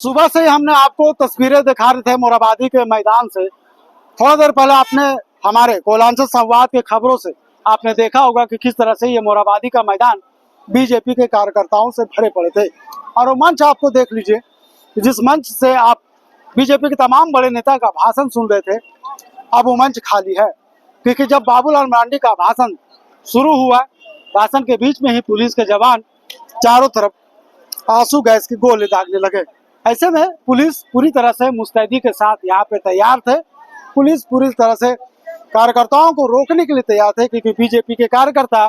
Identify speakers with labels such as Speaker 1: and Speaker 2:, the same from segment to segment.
Speaker 1: सुबह से ही हमने आपको तस्वीरें दिखा रहे थे मोरहाबादी के मैदान से। थोड़ा देर पहले आपने हमारे कोलांचल संवाद के खबरों से आपने देखा होगा कि किस तरह से ये मोरहाबादी का मैदान बीजेपी के कार्यकर्ताओं से भरे पड़े थे। और वो मंच आपको देख लीजिए, जिस मंच से आप बीजेपी के तमाम बड़े नेता का भाषण सुन रहे थे, अब वो मंच खाली है। क्योंकि जब बाबूलाल मरांडी का भाषण शुरू हुआ, भाषण के बीच में ही पुलिस के जवान चारों तरफ आंसू गैस के गोले दागने लगे। ऐसे में पुलिस पूरी तरह से मुस्तैदी के साथ यहाँ पे तैयार थे। पुलिस पूरी तरह से कार्यकर्ताओं को रोकने के लिए तैयार थे, क्योंकि बीजेपी के कार्यकर्ता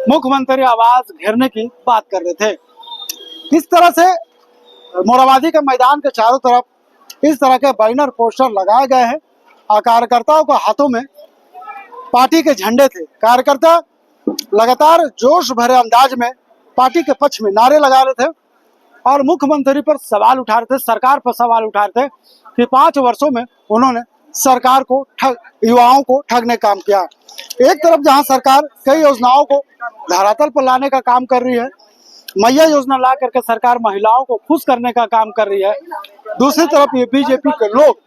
Speaker 1: मुख्यमंत्री आवास घेरने की बात कर रहे थे। इस तरह से मोरहाबादी के मैदान के चारों तरफ इस तरह के बैनर पोस्टर लगाए गए हैं और कार्यकर्ताओं के हाथों में पार्टी के झंडे थे। कार्यकर्ता लगातार जोश भरे अंदाज में पार्टी के पक्ष में नारे लगा रहे थे और मुख्यमंत्री पर सवाल उठा रहे थे, सरकार पर सवाल उठा रहे थे कि 5 वर्षों में उन्होंने सरकार को युवाओं को ठगने काम किया। एक तरफ जहां सरकार कई योजनाओं को धरातल पर लाने का काम कर रही है, मैया योजना ला करके सरकार महिलाओं को खुश करने का काम कर रही है, दूसरी तरफ ये बीजेपी के लोग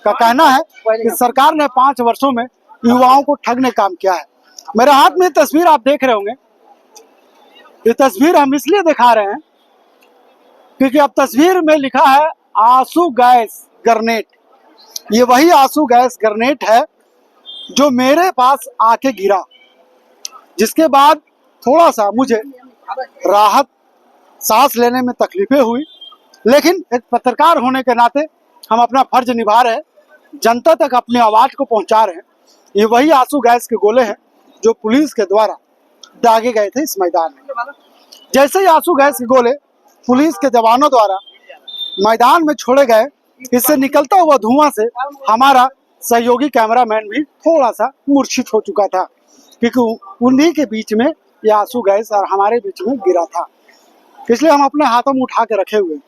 Speaker 1: का कहना है कि सरकार ने 5 वर्षों में युवाओं को ठगने काम किया है। मेरे हाथ में तस्वीर आप देख रहे होंगे। ये तस्वीर हम इसलिए दिखा रहे हैं क्योंकि अब तस्वीर में लिखा है आंसू गैस ग्रेनेड। ये वही आंसू गैस ग्रेनेड है जो मेरे पास आके गिरा, जिसके बाद थोड़ा सा मुझे राहत, सांस लेने में तकलीफें हुई। लेकिन एक पत्रकार होने के नाते हम अपना फर्ज निभा रहे हैं, जनता तक अपनी आवाज को पहुंचा रहे हैं। ये वही आंसू गैस के गोले हैं जो पुलिस के द्वारा दागे गए थे इस मैदान में। जैसे ही आंसू गैस के गोले पुलिस के जवानों द्वारा मैदान में छोड़े गए, इससे निकलता हुआ धुआं से हमारा सहयोगी कैमरामैन भी थोड़ा सा मूर्छित हो चुका था, क्योंकि उन्हीं के बीच में यह आंसू गैस और हमारे बीच में गिरा था। इसलिए हम अपने हाथों में उठा के रखे हुए।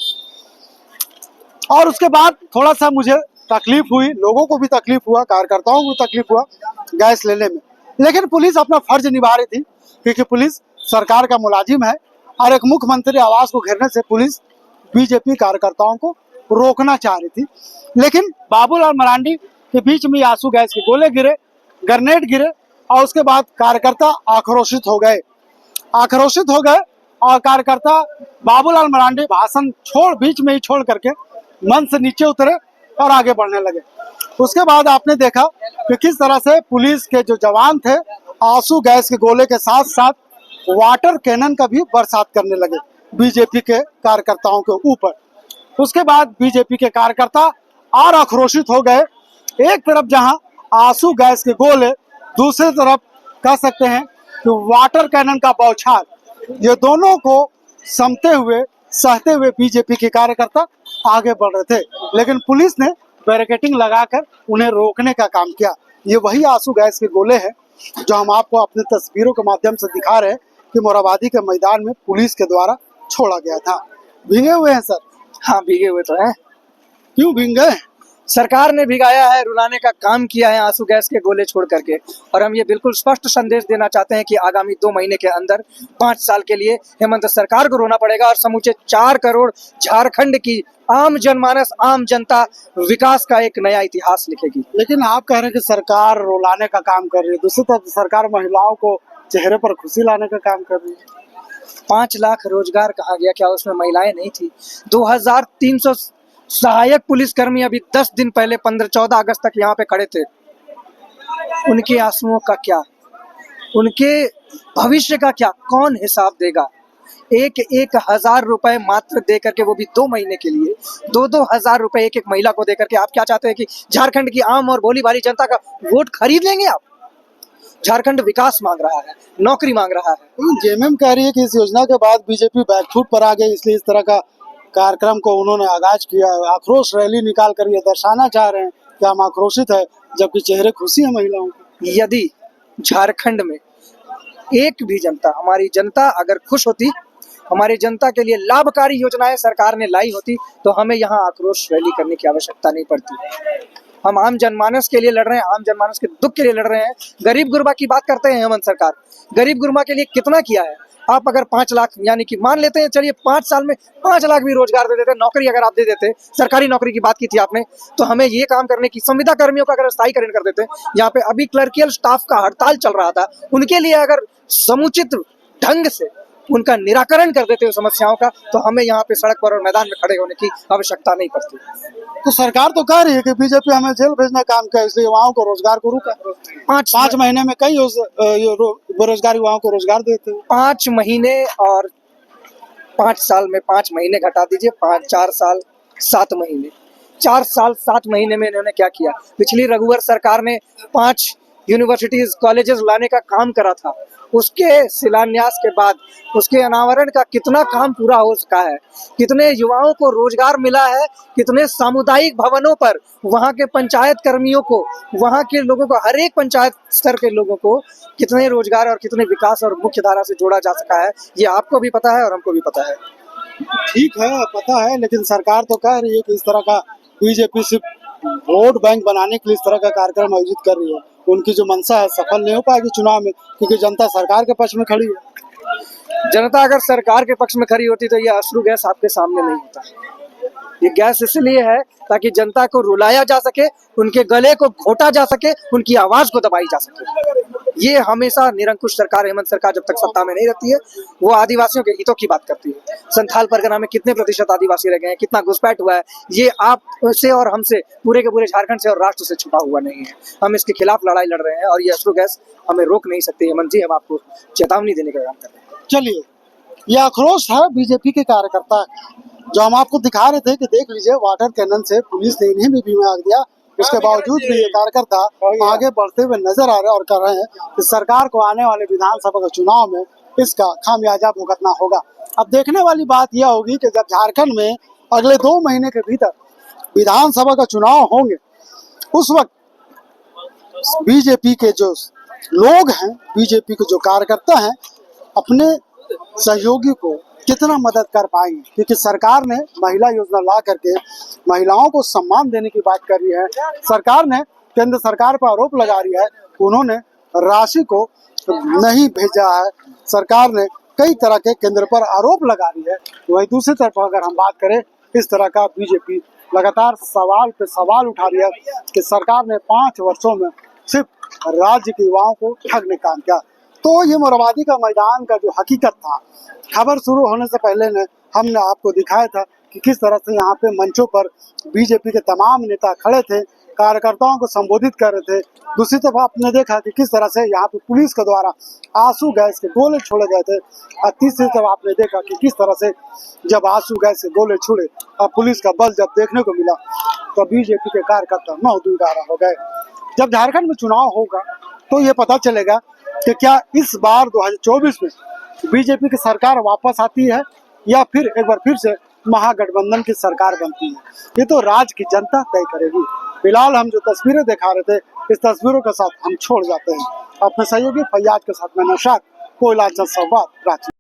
Speaker 1: और उसके बाद थोड़ा सा मुझे तकलीफ हुई, लोगों को भी तकलीफ हुआ, कार्यकर्ताओं को तकलीफ हुआ गैस लेने में। लेकिन पुलिस अपना फर्ज निभा रही थी, क्योंकि पुलिस सरकार का मुलाजिम है और एक मुख्यमंत्री आवास को घेरने से पुलिस बीजेपी कार्यकर्ताओं को रोकना चाह रही थी। लेकिन बाबूलाल मरांडी के बीच में आंसू गैस के गोले गिरे, ग्रेनेड गिरे और उसके बाद कार्यकर्ता आक्रोशित हो गए और कार्यकर्ता बाबूलाल मरांडी भाषण बीच में ही छोड़ करके मंच से नीचे उतरे और आगे बढ़ने लगे। उसके बाद आपने देखा कि किस तरह से पुलिस के जो जवान थे आंसू गैस के गोले के साथ साथ वाटर कैनन का भी बरसात करने लगे बीजेपी के कार्यकर्ताओं के ऊपर। उसके बाद बीजेपी के कार्यकर्ता और आक्रोशित हो गए। एक तरफ जहां आंसू गैस के गोले, दूसरी तरफ कह सकते हैं कि वाटर कैनन का बौछार, ये दोनों को सहते हुए बीजेपी के कार्यकर्ता आगे बढ़ रहे थे। लेकिन पुलिस ने बैरिकेडिंग लगाकर उन्हें रोकने का काम किया। ये वही आंसू गैस के गोले हैं जो हम आपको अपनी तस्वीरों के माध्यम से दिखा रहे हैं कि मोरहाबादी के मैदान में पुलिस के द्वारा छोड़ा गया था। भीगे हुए हैं सर?
Speaker 2: हाँ, भीगे हुए तो हैं।
Speaker 1: क्यों भीग गए?
Speaker 2: सरकार ने भिगाया है, रुलाने का काम किया है आंसू गैस के गोले छोड़ करके। और हम ये बिल्कुल स्पष्ट संदेश देना चाहते हैं कि आगामी 2 महीने के अंदर 5 साल के लिए हेमंत सरकार को रोना पड़ेगा और समूचे 4 करोड़ झारखंड की आम जनमानस, आम जनता विकास का एक नया इतिहास लिखेगी।
Speaker 1: लेकिन आप कह रहे हैं कि सरकार रुलाने का काम कर रही है, दूसरी तरफ सरकार महिलाओं को चेहरे पर खुशी लाने का काम कर रही है।
Speaker 2: 5 लाख रोजगार कहाँ गया? क्या उसमें महिलाएं नहीं थी? 2300 सहायक पुलिसकर्मी अभी 10 दिन पहले 14 अगस्त तक यहाँ पे खड़े थे। उनके आंसुओं का क्या, उनके भविष्य का क्या, कौन हिसाब देगा? 1,000 रुपए मात्र दे करके, वो भी 2 महीने के लिए 2-2 हजार रुपए एक महिला को दे करके आप क्या चाहते हैं कि झारखंड की आम और भोली भाली जनता का वोट खरीद लेंगे आप? झारखंड विकास मांग रहा है, नौकरी मांग रहा है।
Speaker 1: जेएमएम कह रही है कि इस योजना के बाद बीजेपी बैकफुट पर आ गई, इसलिए इस तरह का कार्यक्रम को उन्होंने आगाज किया। आक्रोश रैली निकाल कर ये दर्शाना चाह रहे हैं कि हम आक्रोशित है, जबकि चेहरे खुशी है महिलाओं को।
Speaker 2: यदि झारखंड में एक भी जनता, हमारी जनता अगर खुश होती, हमारी जनता के लिए लाभकारी योजनाएं सरकार ने लाई होती, तो हमें यहाँ आक्रोश रैली करने की आवश्यकता नहीं पड़ती। हम आम जनमानस के लिए लड़ रहे हैं, आम जनमानस के दुख के लिए लड़ रहे हैं। गरीब गुरबा की बात करते हैं हेमंत सरकार, गरीब गुरबा के लिए कितना किया है? आप अगर 5 लाख यानी कि मान लेते हैं, चलिए 5 साल में 5 लाख भी रोजगार दे देते, नौकरी अगर आप दे देते, सरकारी नौकरी की बात की थी आपने, तो हमें ये काम करने की, संविदा कर्मियों का अगर स्थायीकरण कर देते, यहाँ पे अभी क्लर्कियल स्टाफ का हड़ताल चल रहा था, उनके लिए अगर समुचित ढंग से उनका निराकरण कर देते हो समस्याओं का, तो हमें यहाँ पे सड़क पर और मैदान में खड़े होने की आवश्यकता नहीं पड़ती।
Speaker 1: तो सरकार तो कह रही है कि बीजेपी हमें जेल भेजना काम किया, इसलिए युवाओं को रोजगार को रुका। 5 महीने में कई बेरोजगार युवाओं को रोजगार देते हैं।
Speaker 2: 5 महीने और 5 साल में 5 महीने घटा दीजिए, 4 साल 7 महीने, 4 साल 7 महीने में इन्होंने क्या किया? पिछली रघुवर सरकार ने 5 यूनिवर्सिटीज कॉलेजेस लाने का काम करा था, उसके शिलान्यास के बाद उसके अनावरण का कितना काम पूरा हो सका है, कितने युवाओं को रोजगार मिला है, कितने सामुदायिक भवनों पर वहाँ के पंचायत कर्मियों को, वहाँ के लोगों को, हर एक पंचायत स्तर के लोगों को कितने रोजगार और कितने विकास और मुख्य धारा से जोड़ा जा सका है, ये आपको भी पता है और हमको भी पता है।
Speaker 1: ठीक है, पता है, लेकिन सरकार तो कह रही है कि इस तरह का बीजेपी सिर्फ वोट बैंक बनाने के लिए इस तरह का कार्यक्रम आयोजित कर रही है। उनकी जो मंशा है सफल नहीं हो पाएगी चुनाव में, क्योंकि जनता सरकार के पक्ष में खड़ी है।
Speaker 2: जनता अगर सरकार के पक्ष में खड़ी होती तो ये अश्रु गैस आपके सामने नहीं होता। ये गैस इसलिए है ताकि जनता को रुलाया जा सके, उनके गले को घोटा जा सके, उनकी आवाज को दबाई जा सके। ये हमेशा निरंकुश सरकार, हेमंत सरकार जब तक सत्ता में नहीं रहती है, वो आदिवासियों के हितों की बात करती है। संथाल परगना में कितने प्रतिशत आदिवासी रह गए हैं, कितना घुसपैठ हुआ है, ये आपसे और हमसे, पूरे के पूरे झारखंड से और राष्ट्र से छुपा हुआ नहीं है। हम इसके खिलाफ लड़ाई लड़ रहे हैं और ये अश्रु गैस हमें रोक नहीं सकती। हेमंत जी, हम आपको चेतावनी देने का काम कर रहे हैं।
Speaker 1: चलिए, ये आक्रोश है बीजेपी के कार्यकर्ता, जो हम आपको दिखा रहे थे कि देख लीजिए, वाटर कैनन से पुलिस ने इन्हें भी भीमा दिया, उसके बावजूद भी ये कार्यकर्ता आगे बढ़ते हुए नजर आ रहे हैं और कह रहे हैं कि सरकार को आने वाले विधानसभा के चुनाव में इसका खामियाजा भुगतना होगा। अब देखने वाली बात यह होगी कि जब झारखंड में अगले 2 महीने के भीतर विधानसभा का चुनाव होंगे, उस वक्त बीजेपी के जो लोग हैं, बीजेपी के जो कार्यकर्ता हैं, अपने सहयोगी को कितना मदद कर पाएंगे, क्योंकि सरकार ने महिला योजना ला करके महिलाओं को सम्मान देने की बात कर रही है। सरकार ने केंद्र सरकार पर आरोप लगा रही है, उन्होंने राशि को नहीं भेजा है। सरकार ने कई तरह के केंद्र पर आरोप लगा रही है। वहीं दूसरी तरफ अगर हम बात करें, इस तरह का बीजेपी लगातार सवाल पे सवाल उठा रही है कि सरकार ने 5 वर्षों में सिर्फ राज्य के युवाओं को ठगने काम किया। तो ये मोरहाबादी का मैदान का जो हकीकत था, खबर शुरू होने से पहले हमने आपको दिखाया था कि किस तरह से यहाँ पे मंचों पर बीजेपी के तमाम नेता खड़े थे, कार्यकर्ताओं को संबोधित कर रहे थे। दूसरी तरफ आपने देखा कि किस तरह से यहाँ पे पुलिस के द्वारा आंसू गैस के गोले छोड़े गए थे। और तीसरी तरफ आपने देखा कि किस तरह से जब आंसू गैस के गोले छोड़े और पुलिस का बल जब देखने को मिला, तो बीजेपी के कार्यकर्ता नौदुगारा हो गए। जब झारखंड में चुनाव होगा तो ये पता चलेगा कि क्या इस बार 2024 में बीजेपी की सरकार वापस आती है या फिर एक बार फिर से महागठबंधन की सरकार बनती है। ये तो राज्य की जनता तय करेगी। फिलहाल हम जो तस्वीरें दिखा रहे थे, इस तस्वीरों के साथ हम छोड़ जाते हैं। अपने सहयोगी फैयाज के साथ मैं नौशाद, कोयला संवाद, रांची।